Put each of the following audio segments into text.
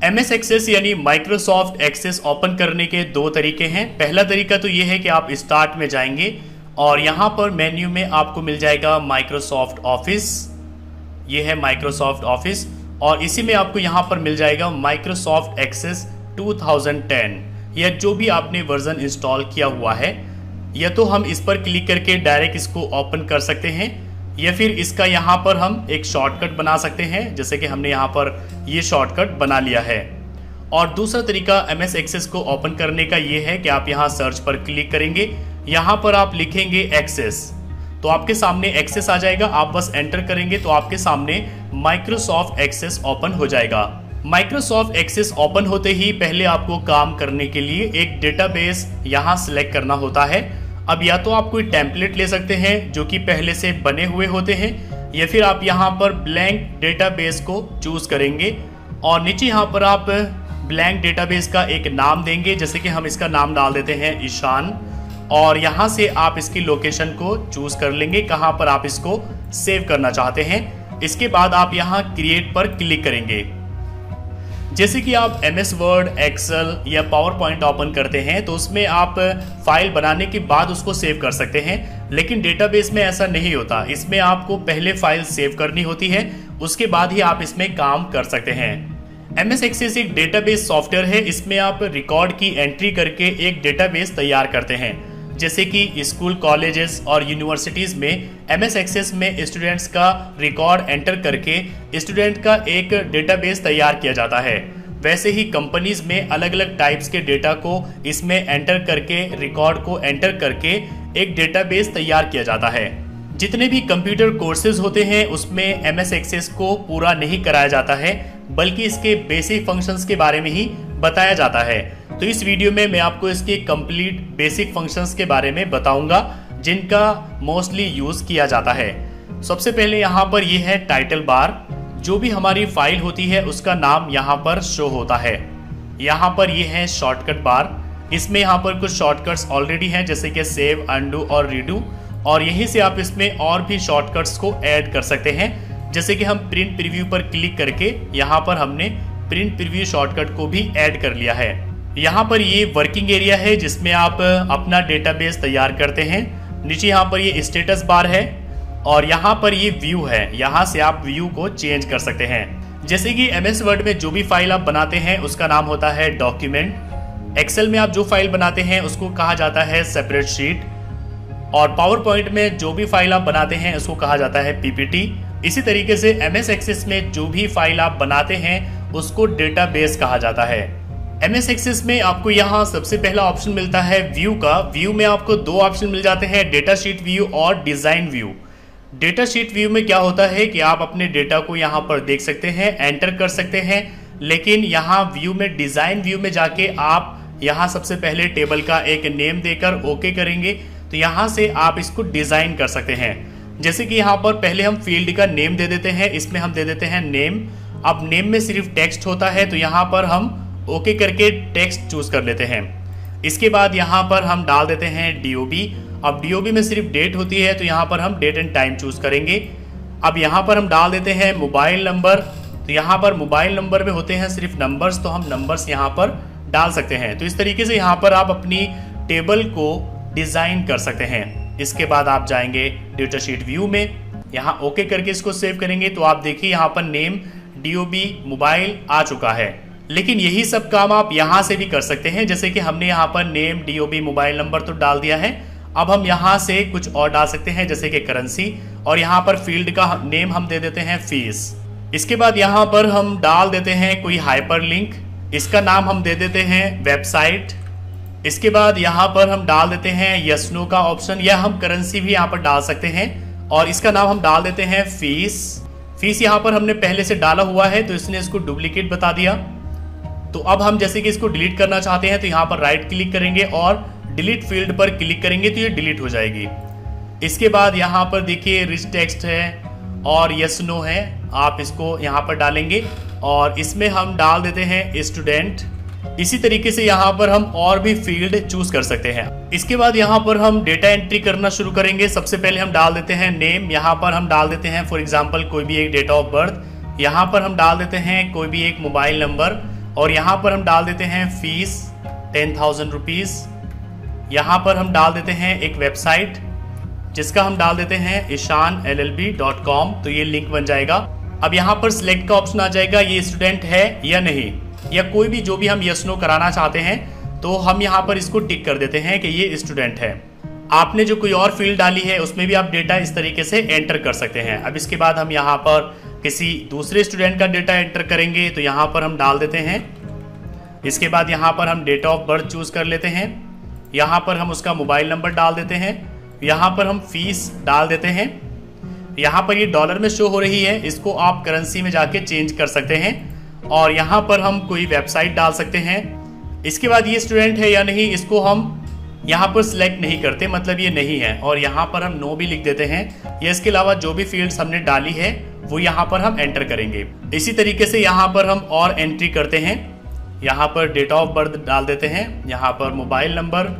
MS access यानी Microsoft access open करने के दो तरीके हैं। पहला तरीका तो ये है कि आप स्टार्ट में जाएंगे और यहाँ पर मेन्यू में आपको मिल जाएगा माइक्रोसॉफ्ट ऑफिस। ये है माइक्रोसॉफ्ट ऑफिस और इसी में आपको यहाँ पर मिल जाएगा माइक्रोसॉफ्ट एक्सेस 2010 या जो भी आपने वर्जन इंस्टॉल किया हुआ है। या तो हम इस पर क्लिक करके डायरेक्ट इसको ओपन कर सकते हैं या फिर इसका यहाँ पर हम एक शॉर्टकट बना सकते हैं, जैसे कि हमने यहाँ पर ये शॉर्टकट बना लिया है। और दूसरा तरीका MS एक्सेस को ओपन करने का ये है कि आप यहाँ सर्च पर क्लिक करेंगे, यहाँ पर आप लिखेंगे एक्सेस तो आपके सामने एक्सेस आ जाएगा। आप बस एंटर करेंगे तो आपके सामने माइक्रोसॉफ्ट एक्सेस ओपन हो जाएगा। माइक्रोसॉफ्ट एक्सेस ओपन होते ही पहले आपको काम करने के लिए एक डेटाबेस यहाँ सिलेक्ट करना होता है। अब या तो आप कोई टेम्पलेट ले सकते हैं जो कि पहले से बने हुए होते हैं या फिर आप यहाँ पर ब्लैंक डेटाबेस को चूज करेंगे और नीचे यहाँ पर आप ब्लैंक डेटाबेस का एक नाम देंगे, जैसे कि हम इसका नाम डाल देते हैं ईशान। और यहाँ से आप इसकी लोकेशन को चूज कर लेंगे कहाँ पर आप इसको सेव करना चाहते हैं। इसके बाद आप यहाँ क्रिएट पर क्लिक करेंगे। जैसे कि आप MS वर्ड, एक्सेल या पावर पॉइंट ओपन करते हैं तो उसमें आप फाइल बनाने के बाद उसको सेव कर सकते हैं, लेकिन डेटाबेस में ऐसा नहीं होता। इसमें आपको पहले फाइल सेव करनी होती है, उसके बाद ही आप इसमें काम कर सकते हैं। MS एक्सेस एक डेटाबेस सॉफ्टवेयर है। इसमें आप रिकॉर्ड की एंट्री करके एक डेटाबेस तैयार करते हैं। जैसे कि स्कूल, कॉलेजेस और यूनिवर्सिटीज़ में MS एक्सेस में स्टूडेंट्स का रिकॉर्ड एंटर करके स्टूडेंट का एक डेटाबेस तैयार किया जाता है, वैसे ही कंपनीज में अलग अलग टाइप्स के डेटा को इसमें एंटर करके, रिकॉर्ड को एंटर करके एक डेटाबेस तैयार किया जाता है। जितने भी कंप्यूटर कोर्सेज होते हैं उसमें MS एक्सेस को पूरा नहीं कराया जाता है, बल्कि इसके बेसिक फंक्शंस के बारे में ही बताया जाता है। तो इस वीडियो में मैं आपको इसके कंप्लीट बेसिक फंक्शंस के बारे में बताऊंगा जिनका मोस्टली यूज किया जाता है। सबसे पहले यहाँ पर ये है टाइटल बार। जो भी हमारी फाइल होती है उसका नाम यहाँ पर शो होता है। यहाँ पर ये है शॉर्टकट बार। इसमें यहाँ पर कुछ शॉर्टकट्स ऑलरेडी हैं, जैसे कि सेव, अंडू और रीडू, और यहीं से आप इसमें और भी शॉर्टकट्स को ऐड कर सकते हैं। जैसे कि हम प्रिंट प्रीव्यू पर क्लिक करके यहाँ पर हमने प्रिंट प्रीव्यू शॉर्टकट को भी ऐड कर लिया है। यहाँ पर ये वर्किंग एरिया है जिसमें आप अपना डेटाबेस तैयार करते हैं। नीचे यहाँ पर ये स्टेटस बार है और यहाँ पर ये व्यू है, यहाँ से आप व्यू को चेंज कर सकते हैं। जैसे कि MS वर्ड में जो भी फाइल आप बनाते हैं उसका नाम होता है डॉक्यूमेंट। एक्सेल में आप जो फाइल बनाते हैं उसको कहा जाता है सेपरेट शीट और पावर पॉइंट में जो भी फाइल आप बनाते हैं उसको कहा जाता है PPT। इसी तरीके से MS एक्सेस में जो भी फाइल आप बनाते हैं उसको डेटाबेस कहा जाता है। MS एक्सेस में आपको यहाँ सबसे पहला ऑप्शन मिलता है व्यू का। व्यू में आपको दो ऑप्शन मिल जाते हैं, डेटा शीट व्यू और design view. Data sheet view में क्या होता है कि आप अपने डेटा को यहाँ पर देख सकते हैं, एंटर कर सकते हैं, लेकिन यहाँ व्यू में, डिजाइन व्यू में जाके आप यहाँ सबसे पहले टेबल का एक नेम देकर ओके करेंगे तो यहाँ से आप इसको डिजाइन कर सकते हैं। जैसे कि यहाँ पर पहले हम फील्ड का नेम दे देते हैं, इसमें हम दे देते हैं नेम। अब नेम में सिर्फ टेक्स्ट होता है तो यहाँ पर हम ओके करके टेक्स्ट चूज कर लेते हैं। इसके बाद यहाँ पर हम डाल देते हैं DOB। अब DOB में सिर्फ डेट होती है तो यहाँ पर हम डेट एंड टाइम चूज करेंगे। अब यहाँ पर हम डाल देते हैं मोबाइल नंबर, तो यहाँ पर मोबाइल नंबर में होते हैं सिर्फ नंबर्स, तो हम नंबर्स यहाँ पर डाल सकते हैं। तो इस तरीके से यहाँ पर आप अपनी टेबल को डिजाइन कर सकते हैं। इसके बाद आप जाएंगे डेटा शीट व्यू में, यहाँ ओके करके इसको सेव करेंगे तो आप देखिए यहाँ पर नेम, DOB, मोबाइल आ चुका है। लेकिन यही सब काम आप यहाँ से भी कर सकते हैं। जैसे कि हमने यहाँ पर नेम, DOB, मोबाइल नंबर तो डाल दिया है। अब हम यहाँ से कुछ और डाल सकते हैं, जैसे कि करेंसी, और यहाँ पर फील्ड का नेम हम दे देते हैं फीस। इसके बाद यहाँ पर हम डाल देते हैं कोई हाइपरलिंक, इसका नाम हम दे देते हैं वेबसाइट। इसके बाद यहाँ पर हम डाल देते हैं यस नो का ऑप्शन, या हम करेंसी भी यहाँ पर डाल सकते हैं और इसका नाम हम डाल देते हैं फीस। फीस यहाँ पर हमने पहले से डाला हुआ है तो इसने इसको डुप्लीकेट बता दिया। तो अब हम जैसे कि इसको डिलीट करना चाहते हैं तो यहाँ पर राइट क्लिक करेंगे और डिलीट फील्ड पर क्लिक करेंगे तो ये डिलीट हो जाएगी। इसके बाद यहाँ पर देखिए रिच टेक्स्ट है और यस नो है, आप इसको यहाँ पर डालेंगे और इसमें हम डाल देते हैं स्टूडेंट। इसी तरीके से यहाँ पर हम और भी फील्ड चूज कर सकते हैं। इसके बाद यहाँ पर हम डेटा एंट्री करना शुरू करेंगे। सबसे पहले हम डाल देते हैं नेम, यहाँ पर हम डाल देते हैं फॉर एग्जांपल कोई भी एक डेट ऑफ बर्थ, यहाँ पर हम डाल देते हैं कोई भी एक मोबाइल नंबर, और यहाँ पर हम डाल देते हैं फीस 10,000 रुपीज़। यहाँ पर हम डाल देते हैं एक वेबसाइट जिसका हम डाल देते हैं ishanllb.com, तो ये लिंक बन जाएगा। अब यहाँ पर सिलेक्ट का ऑप्शन आ जाएगा, ये स्टूडेंट है या नहीं, या कोई भी जो भी हम यस नो कराना चाहते हैं तो हम यहाँ पर इसको टिक कर देते हैं कि ये स्टूडेंट है। आपने जो कोई और फील्ड डाली है उसमें भी आप डेटा इस तरीके से एंटर कर सकते हैं। अब इसके बाद हम यहाँ पर किसी दूसरे स्टूडेंट का डेटा एंटर करेंगे, तो यहाँ पर हम डाल देते हैं। इसके बाद यहाँ पर हम डेट ऑफ बर्थ चूज कर लेते हैं, यहाँ पर हम उसका मोबाइल नंबर डाल देते हैं, यहाँ पर हम फीस डाल देते हैं। यहाँ पर ये डॉलर में शो हो रही है, इसको आप करेंसी में जाके चेंज कर सकते हैं। और यहाँ पर हम कोई वेबसाइट डाल सकते हैं। इसके बाद ये स्टूडेंट है या नहीं, इसको हम यहाँ पर सिलेक्ट नहीं करते, मतलब ये नहीं है, और यहाँ पर हम नो भी लिख देते हैं। या इसके अलावा जो भी फील्ड्स हमने डाली है वो यहाँ पर हम एंटर करेंगे। इसी तरीके से यहाँ पर हम और एंट्री करते हैं। यहाँ पर डेट ऑफ बर्थ डाल देते हैं, यहाँ पर मोबाइल नंबर,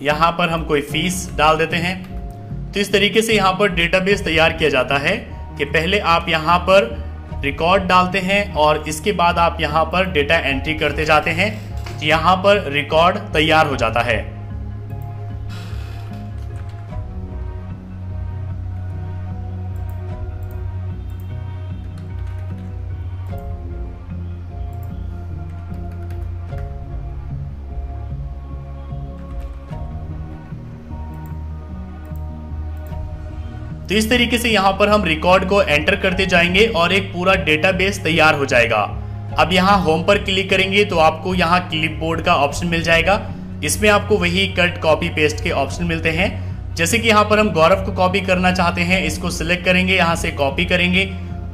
यहाँ पर हम कोई फीस डाल देते हैं। तो इस तरीके से यहाँ पर डेटाबेस तैयार किया जाता है कि पहले आप यहाँ पर रिकॉर्ड डालते हैं और इसके बाद आप यहाँ पर डेटा एंट्री करते जाते हैं। यहाँ पर रिकॉर्ड तैयार हो जाता है। तो इस तरीके से यहाँ पर हम रिकॉर्ड को एंटर करते जाएंगे और एक पूरा डेटाबेस तैयार हो जाएगा। अब यहाँ होम पर क्लिक करेंगे तो आपको यहाँ क्लिपबोर्ड का ऑप्शन मिल जाएगा। इसमें आपको वही कट कॉपी पेस्ट के ऑप्शन मिलते हैं। जैसे कि यहाँ पर हम गौरव को कॉपी करना चाहते हैं, इसको सिलेक्ट करेंगे, यहाँ से कॉपी करेंगे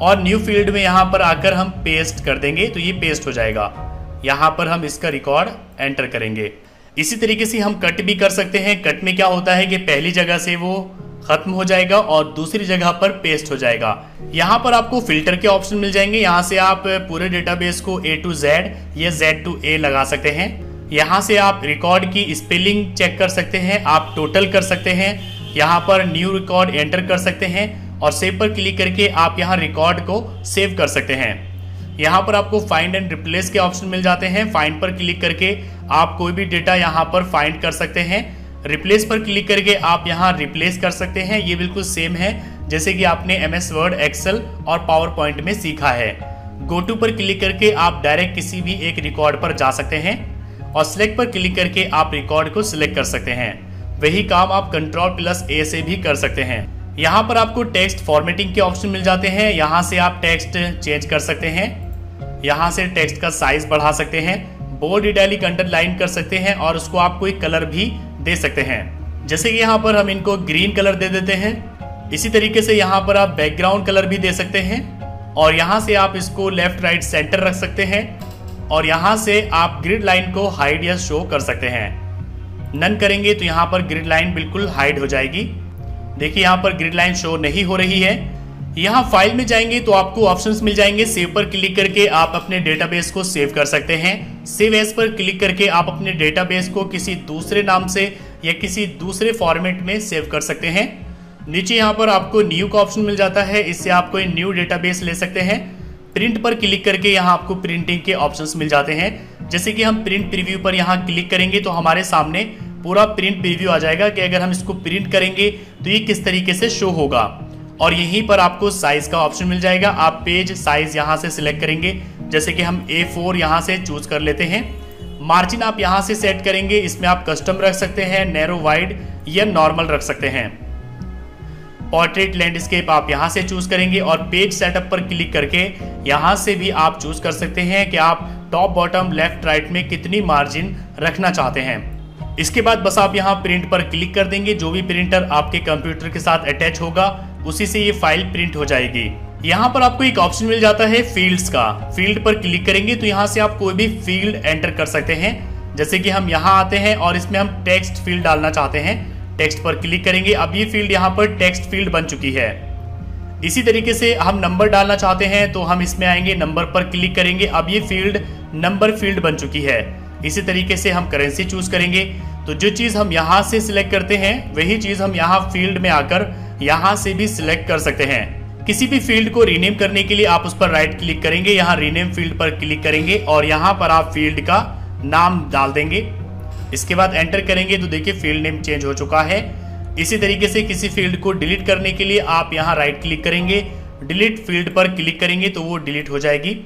और न्यू फील्ड में यहाँ पर आकर हम पेस्ट कर देंगे, तो ये पेस्ट हो जाएगा। यहाँ पर हम इसका रिकॉर्ड एंटर करेंगे। इसी तरीके से हम कट भी कर सकते हैं। कट में क्या होता है कि पहली जगह से वो खत्म हो जाएगा और दूसरी जगह पर पेस्ट हो जाएगा। यहाँ पर आपको फिल्टर के ऑप्शन मिल जाएंगे। यहाँ से आप पूरे डेटाबेस को A to Z या Z to A लगा सकते हैं। यहाँ से आप रिकॉर्ड की स्पेलिंग चेक कर सकते हैं, आप टोटल कर सकते हैं, यहाँ पर न्यू रिकॉर्ड एंटर कर सकते हैं और सेव पर क्लिक करके आप यहाँ रिकॉर्ड को सेव कर सकते हैं। यहाँ पर आपको फाइंड एंड रिप्लेस के ऑप्शन मिल जाते हैं। फाइंड पर क्लिक करके आप कोई भी डेटा यहाँ पर फाइंड कर सकते हैं। रिप्लेस पर क्लिक करके आप यहाँ रिप्लेस कर सकते हैं। ये बिल्कुल सेम है जैसे कि आपने MS वर्ड, एक्सेल और पावर पॉइंट में सीखा है। गो टू पर क्लिक करके आप डायरेक्ट किसी भी एक रिकॉर्ड पर जा सकते हैं और सिलेक्ट पर क्लिक करके आप रिकॉर्ड को सिलेक्ट कर सकते हैं। वही काम आप Ctrl+A से भी कर सकते हैं। यहाँ पर आपको टेक्स्ट फॉर्मेटिंग के ऑप्शन मिल जाते हैं। यहाँ से आप टेक्स्ट चेंज कर सकते हैं, यहाँ से टेक्स्ट का साइज बढ़ा सकते हैं, बोल्ड, इटैलिक, अंडरलाइन कर सकते हैं और उसको आप कोई कलर भी दे सकते हैं। जैसे कि यहाँ पर हम इनको ग्रीन कलर दे देते हैं। इसी तरीके से यहाँ पर आप बैकग्राउंड कलर भी दे सकते हैं और यहाँ से आप इसको लेफ्ट राइट सेंटर रख सकते हैं और यहाँ से आप ग्रिड लाइन को हाइड या शो कर सकते हैं। नन करेंगे तो यहाँ पर ग्रिड लाइन बिल्कुल हाइड हो जाएगी। देखिए यहाँ पर ग्रिड लाइन शो नहीं हो रही है। यहाँ फाइल में जाएंगे तो आपको ऑप्शंस मिल जाएंगे। सेव पर क्लिक करके आप अपने डेटाबेस को सेव कर सकते हैं। सेव एज पर क्लिक करके आप अपने डेटाबेस को किसी दूसरे नाम से या किसी दूसरे फॉर्मेट में सेव कर सकते हैं। नीचे यहाँ पर आपको न्यू का ऑप्शन मिल जाता है, इससे आप कोई न्यू डेटाबेस ले सकते हैं। प्रिंट पर क्लिक करके यहाँ आपको प्रिंटिंग के ऑप्शंस मिल जाते हैं। जैसे कि हम प्रिंट प्रीव्यू पर यहाँ क्लिक करेंगे तो हमारे सामने पूरा प्रिंट प्रीव्यू आ जाएगा कि अगर हम इसको प्रिंट करेंगे तो ये किस तरीके से शो होगा। और यहीं पर आपको साइज का ऑप्शन मिल जाएगा। आप पेज साइज यहाँ से सिलेक्ट करेंगे, जैसे कि हम A4 यहाँ से चूज कर लेते हैं। मार्जिन आप यहाँ से सेट करेंगे, इसमें आप कस्टम रख सकते हैं, नैरो, वाइड या नॉर्मल रख सकते हैं। पोर्ट्रेट, लैंडस्केप आप यहाँ से चूज करेंगे और पेज सेटअप पर क्लिक करके यहाँ से भी आप चूज कर सकते हैं कि आप टॉप, बॉटम, लेफ्ट, राइट में कितनी मार्जिन रखना चाहते हैं। इसके बाद बस आप यहाँ प्रिंट पर क्लिक कर देंगे। जो भी प्रिंटर आपके कंप्यूटर के साथ अटैच होगा उसी से ये फाइल प्रिंट हो जाएगी। यहाँ पर आपको एक ऑप्शन मिल जाता है फील्ड्स का। फील्ड पर क्लिक करेंगे तो यहाँ से आप कोई भी फील्ड एंटर कर सकते हैं। जैसे कि हम यहाँ आते हैं और इसमें हम टेक्स्ट फील्ड डालना चाहते हैं। टेक्स्ट पर क्लिक करेंगे, अब ये फील्ड यहाँ पर टेक्स्ट फील्ड बन चुकी है। इसी तरीके से हम नंबर डालना चाहते हैं तो हम इसमें आएंगे, नंबर पर क्लिक करेंगे, अब ये फील्ड नंबर फील्ड बन चुकी है। इसी तरीके से हम करेंसी चूज करेंगे तो जो चीज़ हम यहाँ से सिलेक्ट करते हैं वही चीज़ हम यहाँ फील्ड में आकर यहाँ से भी सिलेक्ट कर सकते हैं। किसी भी फील्ड को रीनेम करने के लिए आप उस पर राइट क्लिक करेंगे, यहाँ रीनेम फील्ड पर क्लिक करेंगे और यहाँ पर आप फील्ड का नाम डाल देंगे। इसके बाद एंटर करेंगे तो देखिए फील्ड नेम चेंज हो चुका है। इसी तरीके से किसी फील्ड को डिलीट करने के लिए आप यहाँ राइट क्लिक करेंगे, डिलीट फील्ड पर क्लिक करेंगे तो वो डिलीट हो जाएगी।